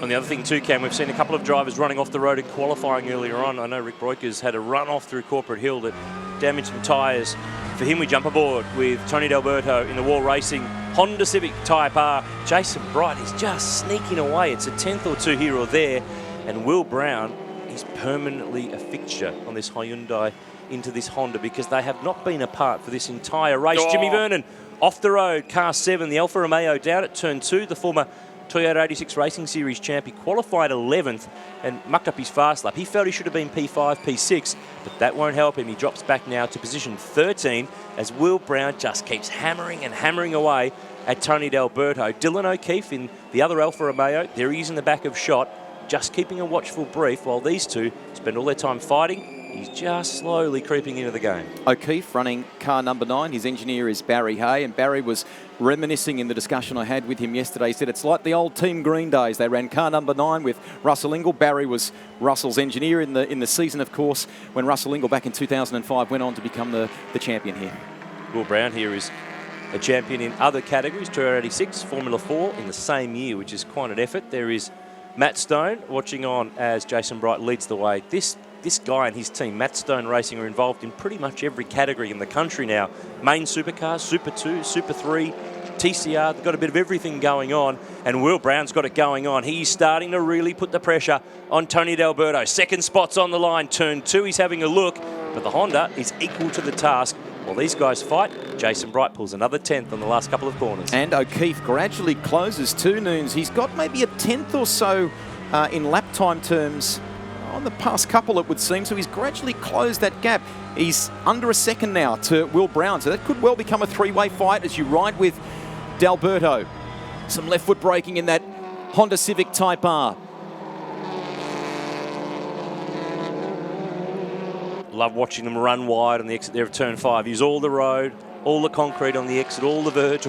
On the other thing too, Cam, we've seen a couple of drivers running off the road in qualifying earlier on. I know Rick Broiker's had a run off through Corporate Hill that damaged some tyres. For him, we jump aboard with Tony D'Alberto in the Wall Racing Honda Civic Type R. Jason Bright is just sneaking away. It's a 10th or 2 here or there. And Will Brown, is permanently a fixture on this Hyundai into this Honda, because they have not been apart for this entire race. Oh. Jimmy Vernon off the road, car 7, the Alfa Romeo down at turn 2, the former Toyota 86 Racing Series champ. He qualified 11th and mucked up his fast lap. He felt he should have been P5, P6, but that won't help him. He drops back now to position 13 as Will Brown just keeps hammering and hammering away at Tony D'Alberto. Dylan O'Keefe in the other Alfa Romeo, there he is in the back of shot, just keeping a watchful brief while these two spend all their time fighting. He's just slowly creeping into the game. O'Keefe running car number 9. His engineer is Barry Hay, and Barry was reminiscing in the discussion I had with him yesterday. He said it's like the old Team Green days. They ran car number 9 with Russell Ingall. Barry was Russell's engineer in the season, of course, when Russell Ingall back in 2005 went on to become the champion here. Will Brown here is a champion in other categories, Toyota 86, Formula 4 in the same year, which is quite an effort. There is Matt Stone watching on as Jason Bright leads the way. This guy and his team, Matt Stone Racing, are involved in pretty much every category in the country now. Main supercars, Super 2, Super 3, TCR, they've got a bit of everything going on, and Will Brown's got it going on. He's starting to really put the pressure on Tony D'Alberto. Second spot's on the line, turn 2, he's having a look, but the Honda is equal to the task. While these guys fight, Jason Bright pulls another 10th on the last couple of corners. And O'Keefe gradually closes 2 noons. He's got maybe a 10th or so in lap time terms on the past couple, it would seem, so he's gradually closed that gap. He's under a second now to Will Brown, so that could well become a 3-way fight as you ride with D'Alberto. Some left foot braking in that Honda Civic Type R. Love watching them run wide on the exit there of turn 5. Use all the road, all the concrete on the exit, all the verge,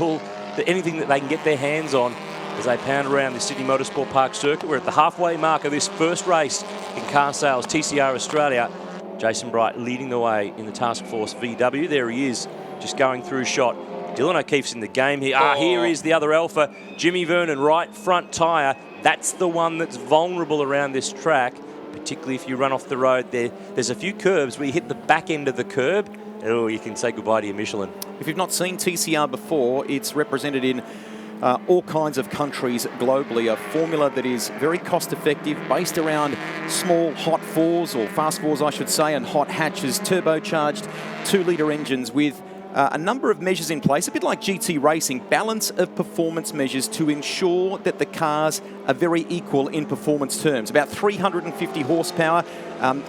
anything that they can get their hands on as they pound around the Sydney Motorsport Park circuit. We're at the halfway mark of this first race in car sales, TCR Australia. Jason Bright leading the way in the Task Force VW. There he is, just going through shot. Dylan O'Keefe's in the game here. Here is the other Alpha, Jimmy Vernon, right front tyre. That's the one that's vulnerable around this track, particularly if you run off the road. There's a few curves where you hit the back end of the curb. Oh, you can say goodbye to your Michelin. If you've not seen TCR before, it's represented in all kinds of countries globally. A formula that is very cost effective, based around small hot 4s, or fast 4s I should say, and hot hatches, turbocharged 2-litre engines with a number of measures in place, a bit like GT racing, balance of performance measures to ensure that the cars are very equal in performance terms. About 350 horsepower.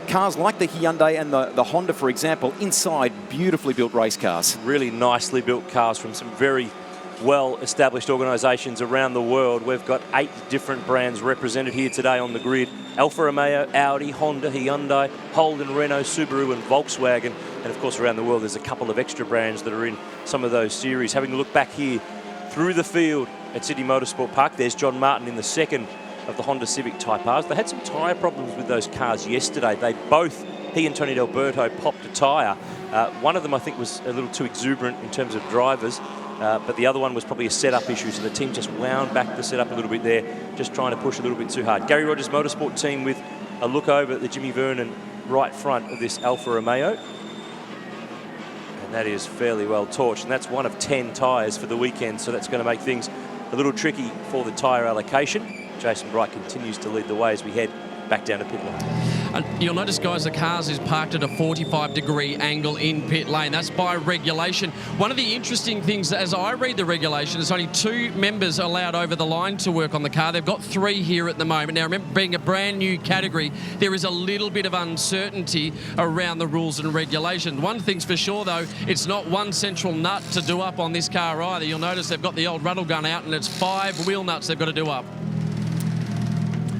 Cars like the Hyundai and the Honda, for example, inside beautifully built race cars. Really nicely built cars from some very well-established organisations around the world. We've got 8 different brands represented here today on the grid. Alfa Romeo, Audi, Honda, Hyundai, Holden, Renault, Subaru and Volkswagen. And of course around the world there's a couple of extra brands that are in some of those series. Having a look back here through the field at Sydney Motorsport Park, there's John Martin in the second of the Honda Civic Type Rs. They had some tyre problems with those cars yesterday. He and Tony D'Alberto popped a tyre. One of them I think was a little too exuberant in terms of drivers. But the other one was probably a setup issue, so the team just wound back the setup a little bit there, just trying to push a little bit too hard. Gary Rogers Motorsport team with a look over at the Jimmy Vernon right front of this Alfa Romeo. And that is fairly well torched, and that's one of 10 tyres for the weekend, so that's going to make things a little tricky for the tyre allocation. Jason Bright continues to lead the way as we head back down to pit lane. You'll notice, guys, the cars is parked at a 45-degree angle in pit lane. That's by regulation. One of the interesting things, as I read the regulation, is only 2 members allowed over the line to work on the car. They've got 3 here at the moment. Now, remember, being a brand new category, there is a little bit of uncertainty around the rules and regulations. One thing's for sure, though, it's not one central nut to do up on this car either. You'll notice they've got the old rattle gun out, and it's 5 wheel nuts they've got to do up.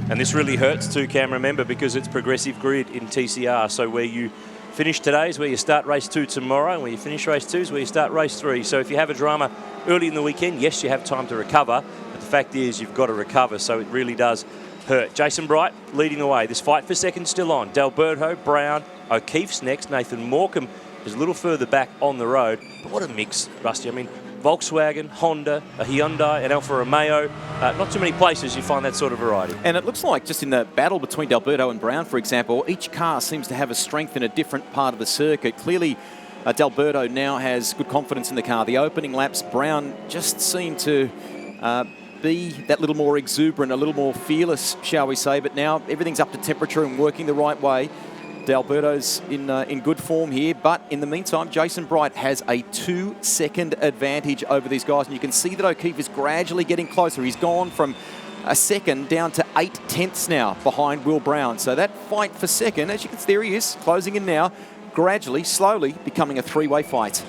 And this really hurts too, Cam, remember, because it's progressive grid in TCR. So where you finish today is where you start race 2 tomorrow, and where you finish race 2 is where you start race 3. So if you have a drama early in the weekend, yes, you have time to recover, but the fact is you've got to recover, so it really does hurt. Jason Bright leading the way. This fight for second still on. D'Alberto, Brown, O'Keefe's next. Nathan Morecambe is a little further back on the road. But what a mix, Rusty. I mean, Volkswagen, Honda, a Hyundai, an Alfa Romeo. Not too many places you find that sort of variety. And it looks like just in the battle between D'Alberto and Brown, for example, each car seems to have a strength in a different part of the circuit. Clearly, D'Alberto now has good confidence in the car. The opening laps, Brown just seemed to be that little more exuberant, a little more fearless, shall we say. But now everything's up to temperature and working the right way. D'Alberto's in good form here, but in the meantime, Jason Bright has a 2-second advantage over these guys, and you can see that O'Keefe is gradually getting closer. He's gone from a second down to 8/10 now behind Will Brown. So that fight for second, as you can see, there he is, closing in now, gradually, slowly becoming a three-way fight.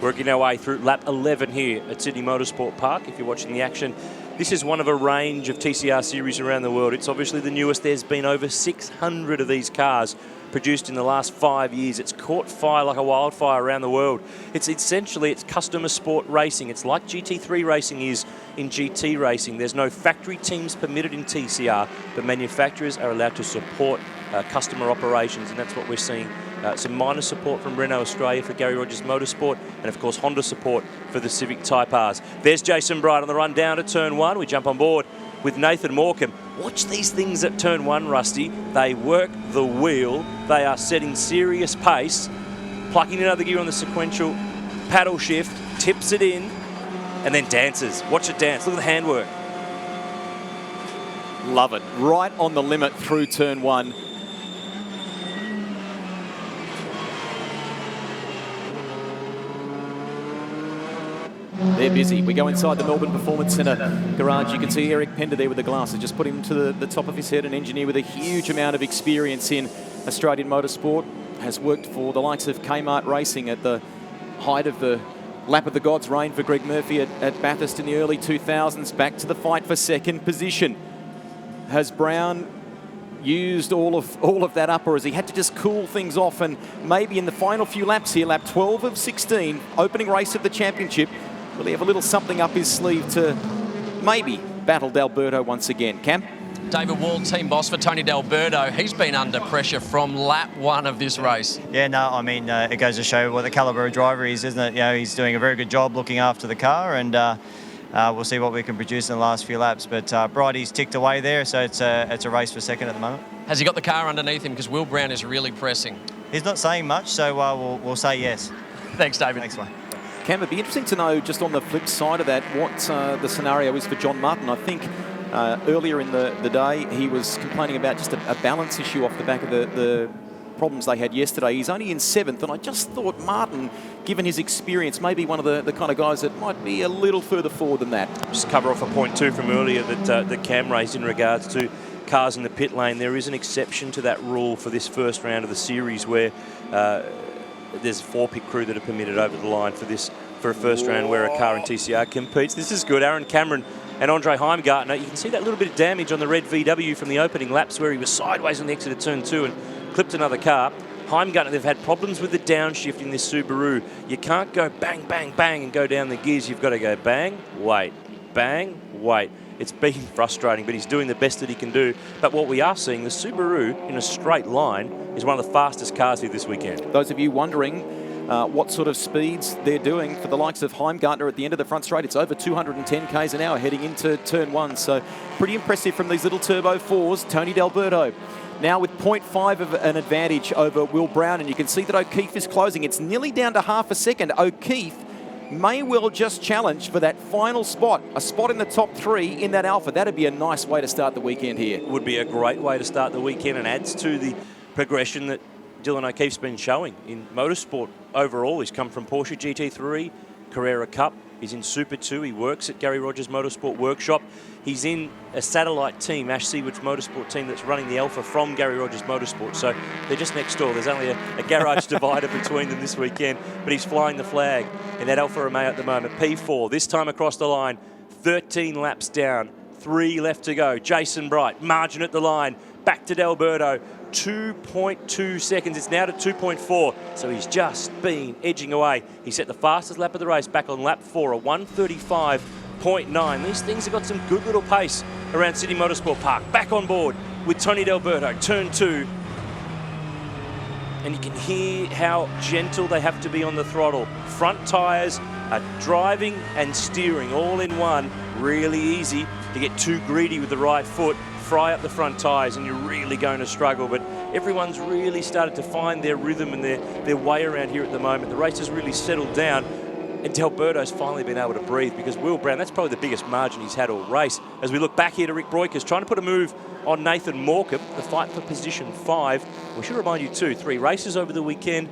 Working our way through lap 11 here at Sydney Motorsport Park. If you're watching the action, this is one of a range of TCR series around the world. It's obviously the newest. There's been over 600 of these cars produced in the last 5 years. It's caught fire like a wildfire around the world. It's essentially, it's customer sport racing. It's like GT3 racing is in GT racing. There's no factory teams permitted in TCR, but manufacturers are allowed to support customer operations, and that's what we're seeing. Some minor support from Renault Australia for Gary Rogers Motorsport, and of course Honda support for the Civic Type Rs. There's Jason Bright on the run down to turn one. We jump on board with Nathan Morecambe. Watch these things at turn one, Rusty. They work the wheel. They are setting serious pace, plucking another gear on the sequential paddle shift, tips it in, and then dances. Watch it dance. Look at the handwork. Love it. Right on the limit through turn one. They're busy. We go inside the Melbourne Performance Centre garage. You can see Eric Pender there with the glasses. Just put him to the top of his head. An engineer with a huge amount of experience in Australian motorsport. Has worked for the likes of Kmart Racing at the height of the lap of the God's reign for Greg Murphy at Bathurst in the early 2000s. Back to the fight for second position. Has Brown used all of that up, or has he had to just cool things off? And maybe in the final few laps here, lap 12 of 16, opening race of the championship, will he have a little something up his sleeve to maybe battle D'Alberto once again? Cam? David Wall, team boss for Tony D'Alberto. He's been under pressure from lap one of this race. Yeah, no, I mean, it goes to show what the calibre of driver he is, isn't it? You know, he's doing a very good job looking after the car, and we'll see what we can produce in the last few laps. But Brighty's ticked away there, so it's a race for second at the moment. Has he got the car underneath him? Because Will Brown is really pressing. He's not saying much, so we'll say yes. Thanks, David. Thanks, mate. Cam, it'd be interesting to know, just on the flip side of that, what the scenario is for John Martin. I think earlier in the day, he was complaining about just a balance issue off the back of the problems they had yesterday. He's only in 7th, and I just thought Martin, given his experience, may be one of the kind of guys that might be a little further forward than that. Just cover off a point 2 from earlier that Cam raised in regards to cars in the pit lane. There is an exception to that rule for this first round of the series, where there's 4 pit crew that are permitted over the line for a first round where a car in TCR competes. This is good. Aaron Cameron and Andre Heimgartner. You can see that little bit of damage on the red VW from the opening laps, where he was sideways on the exit of turn 2 and clipped another car. Heimgartner, they've had problems with the downshift in this Subaru. You can't go bang, bang, bang and go down the gears. You've got to go bang, wait, bang, wait. It's been frustrating, but he's doing the best that he can do. But what we are seeing, the Subaru in a straight line is one of the fastest cars here this weekend. Those of you wondering what sort of speeds they're doing for the likes of Heimgartner at the end of the front straight, it's over 210 k's an hour heading into turn 1. So pretty impressive from these little Turbo 4s. Tony D'Alberto now with 0.5 of an advantage over Will Brown, and you can see that O'Keefe is closing. It's nearly down to half a second. O'Keefe may well just challenge for that final spot, a spot in the top 3 in that Alpha. That'd be a nice way to start the weekend here. Would be a great way to start the weekend, and adds to the progression that Dylan O'Keefe's been showing in motorsport overall. He's come from Porsche GT3, Carrera Cup. He's in Super 2. He works at Gary Rogers Motorsport Workshop. He's in a satellite team, Ash Seaward's motorsport team, that's running the Alpha from Gary Rogers Motorsport. So they're just next door. There's only a garage divider between them this weekend, but he's flying the flag in that Alfa Romeo at the moment. P4, this time across the line, 13 laps down, 3 left to go. Jason Bright, margin at the line, back to D'Alberto. 2.2 seconds. It's now to 2.4. So he's just been edging away. He set the fastest lap of the race back on lap 4, a 1:35.9. These things have got some good little pace around Sydney Motorsport Park. Back on board with Tony D'Alberto, turn 2. And you can hear how gentle they have to be on the throttle. Front tyres are driving and steering all in one. Really easy to get too greedy with the right foot. Fry up the front tyres and you're really going to struggle, but everyone's really started to find their rhythm and their way around here at the moment. The race has really settled down, And Delberto's finally been able to breathe because Will Brown, that's probably the biggest margin he's had all race. As we look back here to Rick Broikers, trying to put a move on Nathan Morecambe, the fight for position 5. We should remind you too, 3 races over the weekend.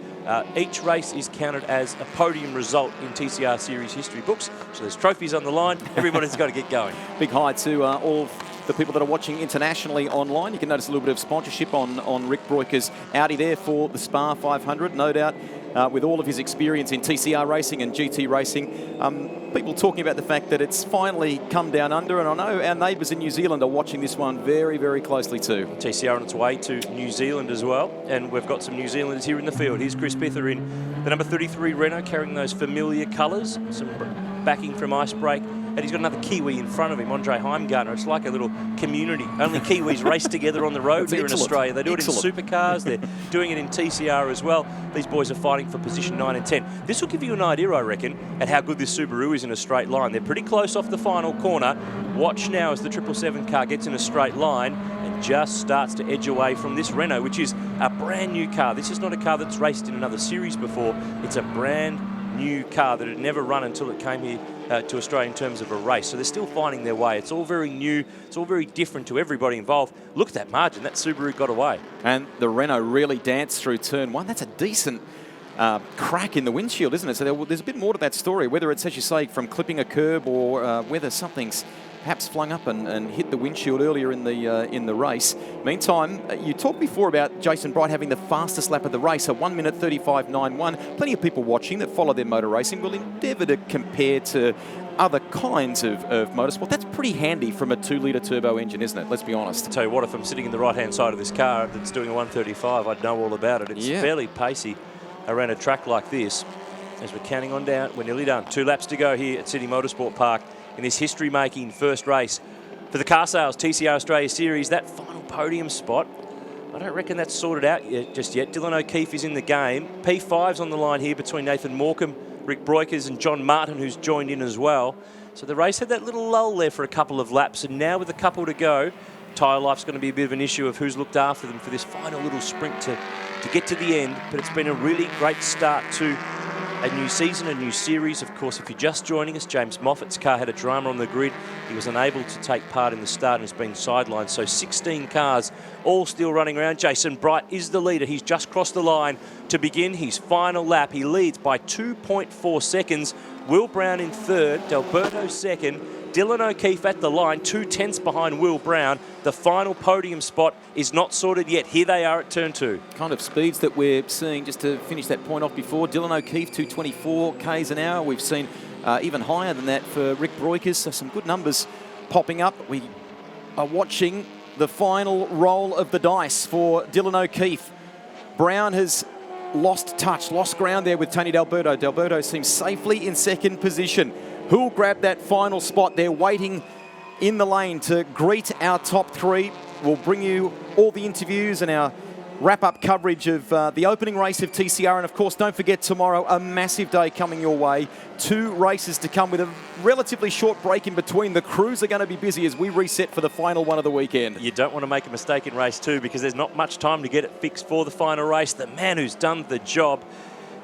Each race is counted as a podium result in TCR Series history books. So there's trophies on the line. Everybody's got to get going. Big hi to all the people that are watching internationally online. You can notice a little bit of sponsorship on Rick Broikers' Audi there for the Spa 500, no doubt. With all of his experience in TCR racing and GT racing, people talking about the fact that it's finally come down under, and I know our neighbours in New Zealand are watching this one very, very closely too. TCR on its way to New Zealand as well, and we've got some New Zealanders here in the field. Here's Chris Pither in the number 33 Renault, carrying those familiar colours, some backing from Icebreak. And he's got another Kiwi in front of him, Andre Heimgartner. It's like a little community. Only Kiwis race together on the road here in Australia. They do it in supercars. They're doing it in TCR as well. These boys are fighting for position 9 and 10. This will give you an idea, I reckon, at how good this Subaru is in a straight line. They're pretty close off the final corner. Watch now as the 777 car gets in a straight line and just starts to edge away from this Renault, which is a brand new car. This is not a car that's raced in another series before. It's a brand new car that had never run until it came here to Australia in terms of a race. So they're still finding their way. It's all very new. It's all very different to everybody involved. Look at that margin. That Subaru got away. And the Renault really danced through turn 1. That's a decent crack in the windshield, isn't it? So there's a bit more to that story, whether it's, as you say, from clipping a curb or whether something's perhaps flung up and hit the windshield earlier in the race. Meantime, you talked before about Jason Bright having the fastest lap of the race, a 1 minute 35.91. Plenty of people watching that follow their motor racing will endeavour to compare to other kinds of motorsport. That's pretty handy from a 2-litre turbo engine, isn't it? Let's be honest. I'll tell you what, if I'm sitting in the right-hand side of this car that's doing a 135, I'd know all about it. It's fairly pacey around a track like this. As we're counting on down, we're nearly done. 2 laps to go here at Sydney Motorsport Park in this history-making first race for the Car Sales TCR Australia Series. That final podium spot, I don't reckon that's sorted out just yet. Dylan O'Keefe is in the game. P5's on the line here between Nathan Morecambe, Rick Broikers and John Martin, who's joined in as well. So the race had that little lull there for a couple of laps, and now with a couple to go, tyre life's going to be a bit of an issue of who's looked after them for this final little sprint to get to the end. But it's been a really great start to a new season, a new series. Of course, if you're just joining us, James Moffat's car had a drama on the grid. He was unable to take part in the start and has been sidelined. So 16 cars all still running around. Jason Bright is the leader. He's just crossed the line to begin his final lap. He leads by 2.4 seconds. Will Brown in third, Delberto second, Dylan O'Keefe at the line, 2/10 behind Will Brown. The final podium spot is not sorted yet. Here they are at turn 2. Kind of speeds that we're seeing, just to finish that point off before. Dylan O'Keefe, 224 k's an hour. We've seen even higher than that for Rick Broikers, so some good numbers popping up. We are watching the final roll of the dice for Dylan O'Keefe. Brown has lost touch, lost ground there with Tony Delberto. Delberto seems safely in second position. Who'll grab that final spot? They're waiting in the lane to greet our top 3. We'll bring you all the interviews and our wrap-up coverage of the opening race of TCR. And, of course, don't forget tomorrow, a massive day coming your way. 2 races to come with a relatively short break in between. The crews are going to be busy as we reset for the final one of the weekend. You don't want to make a mistake in race 2 because there's not much time to get it fixed for the final race. The man who's done the job,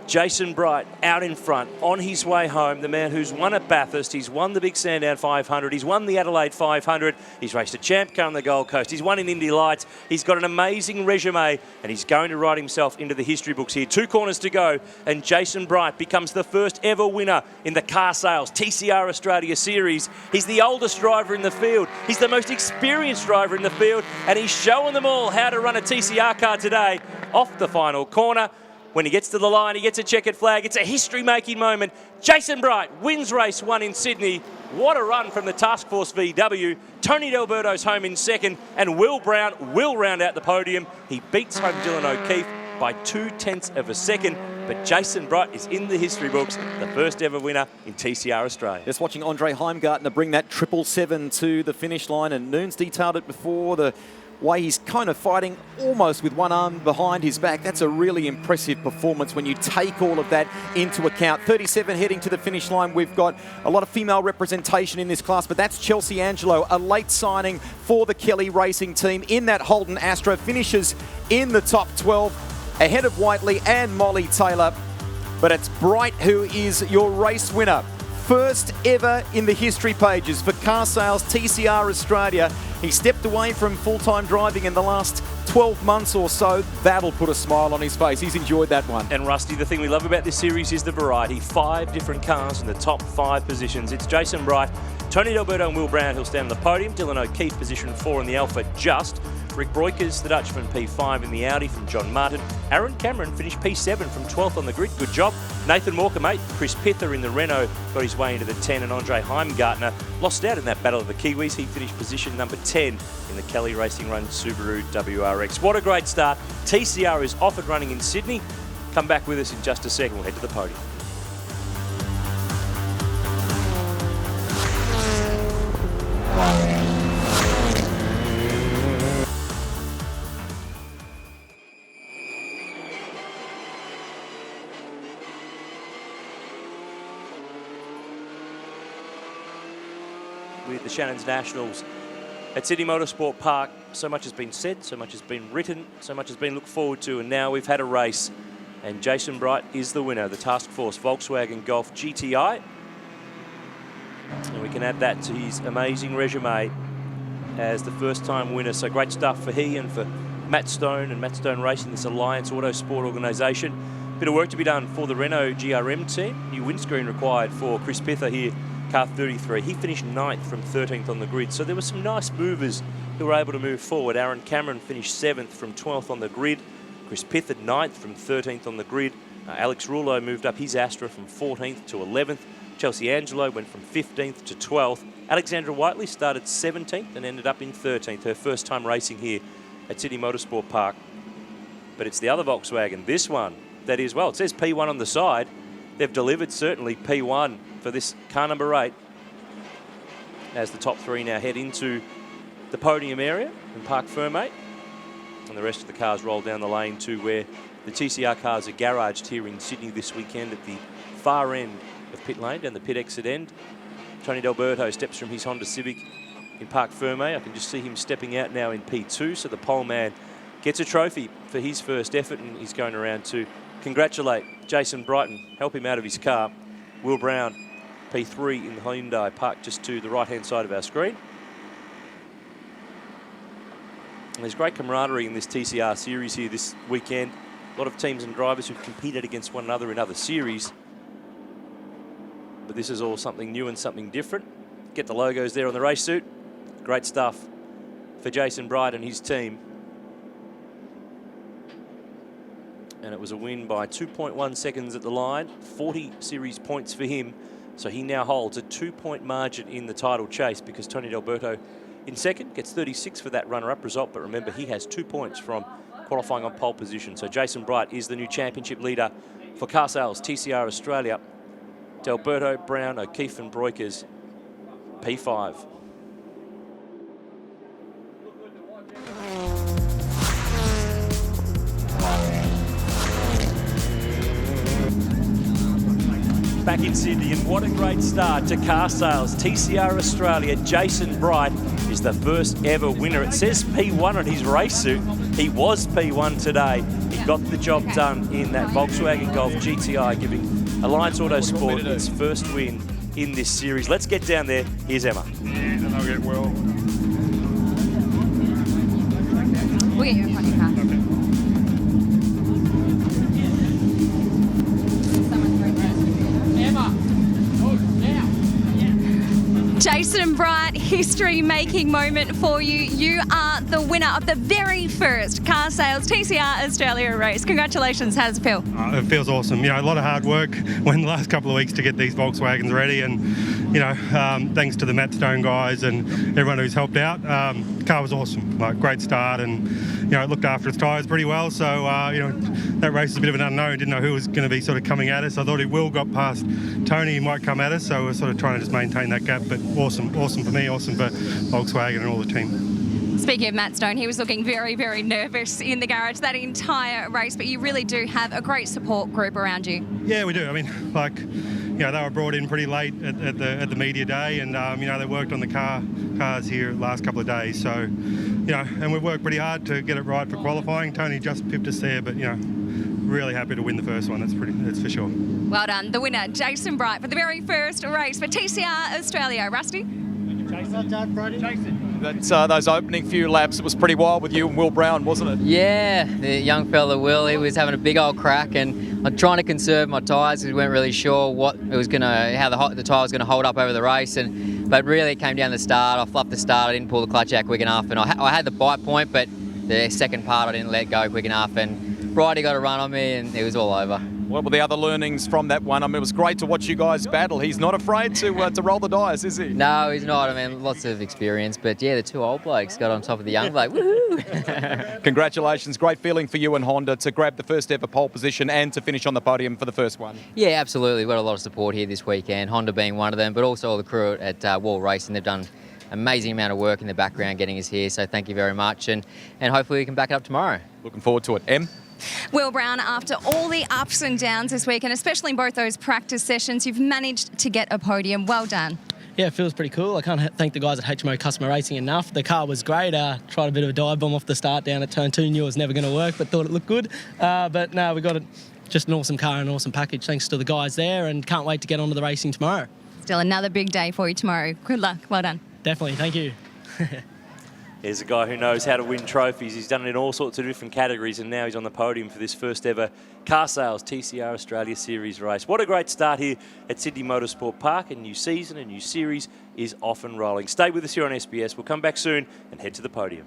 Jason Bright, out in front, on his way home, the man who's won at Bathurst, he's won the Big Sandown 500, he's won the Adelaide 500, he's raced a champ car on the Gold Coast, he's won in Indy Lights, he's got an amazing resume, and he's going to write himself into the history books here. 2 corners to go, and Jason Bright becomes the first ever winner in the Car Sales TCR Australia Series. He's the oldest driver in the field, he's the most experienced driver in the field, and he's showing them all how to run a TCR car today off the final corner. When he gets to the line, he gets a checkered flag. It's a history-making moment. Jason Bright wins race 1 in Sydney. What a run from the Task Force VW. Tony Delberto's home in second, and Will Brown will round out the podium. He beats home Dylan O'Keefe by 0.2 of a second, but Jason Bright is in the history books, the first ever winner in TCR Australia. Just watching Andre Heimgartner bring that 777 to the finish line, and Noon's detailed it before, the way he's kind of fighting almost with one arm behind his back. That's a really impressive performance when you take all of that into account. 37 heading to the finish line. We've got a lot of female representation in this class, but that's Chelsea Angelo, a late signing for the Kelly Racing team in that Holden Astra, finishes in the top 12 ahead of Whiteley and Molly Taylor. but it's Bright who is your race winner. First ever in the history pages for Car Sales TCR Australia. He stepped away from full-time driving in the last 12 months or so. That'll put a smile on his face. He's enjoyed that one. And Rusty, the thing we love about this series is the variety. 5 different cars in the top 5 positions. It's Jason Bright, Tony D'Alberto and Will Brown who'll stand on the podium. Dylan O'Keefe, position 4 in the Alpha Just. Rick Breukers, the Dutchman, P5 in the Audi from John Martin. Aaron Cameron finished P7 from 12th on the grid. Good job. Nathan Walker, mate. Chris Pither in the Renault got his way into the 10, and Andre Heimgartner lost out in that battle of the Kiwis. He finished position number 10 in the Kelly Racing Run Subaru WRX. What a great start. TCR is off and running in Sydney. Come back with us in just a second. We'll head to the podium. With the Shannons Nationals at Sydney Motorsport Park. So much has been said, so much has been written, so much has been looked forward to, and now we've had a race. And Jason Bright is the winner, the Task Force Volkswagen Golf GTI. And we can add that to his amazing resume as the first-time winner. So great stuff for he and for Matt Stone and Matt Stone Racing, this Alliance Autosport organisation. Bit of work to be done for the Renault GRM team. New windscreen required for Chris Pither here, car 33. He finished 9th from 13th on the grid. So there were some nice movers who were able to move forward. Aaron Cameron finished 7th from 12th on the grid. Chris Pither 9th from 13th on the grid. Alex Rouleau moved up his Astra from 14th to 11th. Chelsea Angelo went from 15th to 12th. Alexandra Whiteley started 17th and ended up in 13th. Her first time racing here at Sydney Motorsport Park. But it's the other Volkswagen, this one, that is, well, it says P1 on the side. They've delivered certainly P1 for this car number 8 as the top 3 now head into the podium area in Parc Fermé, and the rest of the cars roll down the lane to where the TCR cars are garaged here in Sydney this weekend at the far end of pit lane, down the pit exit end. Tony D'Alberto steps from his Honda Civic in Parc Fermé. I can just see him stepping out now in P2, so the pole man gets a trophy for his first effort, and he's going around to congratulate Jason Brighton, help him out of his car. Will Brown, P3 in the Hyundai, parked just to the right-hand side of our screen. And there's great camaraderie in this TCR series here this weekend. A lot of teams and drivers who've competed against one another in other series. But this is all something new and something different. Get the logos there on the race suit. Great stuff for Jason Bright and his team. And it was a win by 2.1 seconds at the line, 40 series points for him. So he now holds a 2-point margin in the title chase, because Tony D'Alberto in second gets 36 for that runner-up result. But remember, he has 2 points from qualifying on pole position. So Jason Bright is the new championship leader for Car Sales TCR Australia. D'Alberto, Brown, O'Keefe and Breukers, P5. Back in Sydney, and what a great start to Car Sales TCR Australia. Jason Bright is the first ever winner. It says P1 on his race suit. He was P1 today. He got the job done in that Volkswagen Golf GTI, giving Alliance Autosport its first win in this series. Let's get down there. Here's Emma. Yeah, and I'll get well. We'll get you in front of your car. Okay. Jason Bright, history-making moment for you. You are the winner of the very first Car Sales TCR Australia race. Congratulations. How does it feel? It feels awesome. You know, a lot of hard work went the last couple of weeks to get these Volkswagens ready, and you know, thanks to the Matt Stone guys and everyone who's helped out. Car was awesome. Like, great start, and you know, it looked after its tyres pretty well. So you know, that race is a bit of an unknown. Didn't know who was going to be sort of coming at us. I thought if Will got past Tony, he might come at us. So we're sort of trying to just maintain that gap. But awesome for me, awesome for Volkswagen and all the team. Speaking of Matt Stone, he was looking very, very nervous in the garage that entire race, but you really do have a great support group around you. Yeah, we do. I mean, like, you know, they were brought in pretty late at the media day, and you know, they worked on the cars here the last couple of days. So, you know, and we've worked pretty hard to get it right for qualifying. Tony just pipped us there, but you know, really happy to win the first one. That's for sure. Well done. The winner, Jason Bright, for the very first race for TCR Australia. Rusty? Well done, Brody. That's those opening few laps. It was pretty wild with you and Will Brown, wasn't it? Yeah, the young fella Will, he was having a big old crack, and I'm trying to conserve my tyres because we weren't really sure what it was how the tyre was going to hold up over the race. But really, it came down to the start. I fluffed the start. I didn't pull the clutch out quick enough, and I had the bite point, but the second part I didn't let go quick enough, and Bridie got a run on me, and it was all over. What were the other learnings from that one? I mean, it was great to watch you guys battle. He's not afraid to roll the dice, is he? No, he's not. I mean, lots of experience, but yeah, the two old blokes got on top of the young bloke. Woohoo! Congratulations. Great feeling for you and Honda to grab the first ever pole position and to finish on the podium for the first one. Yeah, absolutely. We've got a lot of support here this weekend, Honda being one of them, but also all the crew at Wall Racing. They've done amazing amount of work in the background getting us here, so thank you very much, and hopefully we can back it up tomorrow. Looking forward to it. Em? Will Brown, after all the ups and downs this week, and especially in both those practice sessions, you've managed to get a podium. Well done. Yeah, it feels pretty cool. I can't thank the guys at HMO Customer Racing enough. The car was great. Tried a bit of a dive bomb off the start down at turn 2. Knew it was never going to work, but thought it looked good. But no, we got it. Just an awesome car and an awesome package. Thanks to the guys there, and can't wait to get onto the racing tomorrow. Still another big day for you tomorrow. Good luck. Well done. Definitely. Thank you. Here's a guy who knows how to win trophies. He's done it in all sorts of different categories, and now he's on the podium for this first ever car sales TCR Australia Series race. What a great start here at Sydney Motorsport Park. A new season, a new series is off and rolling. Stay with us here on SBS. We'll come back soon and head to the podium.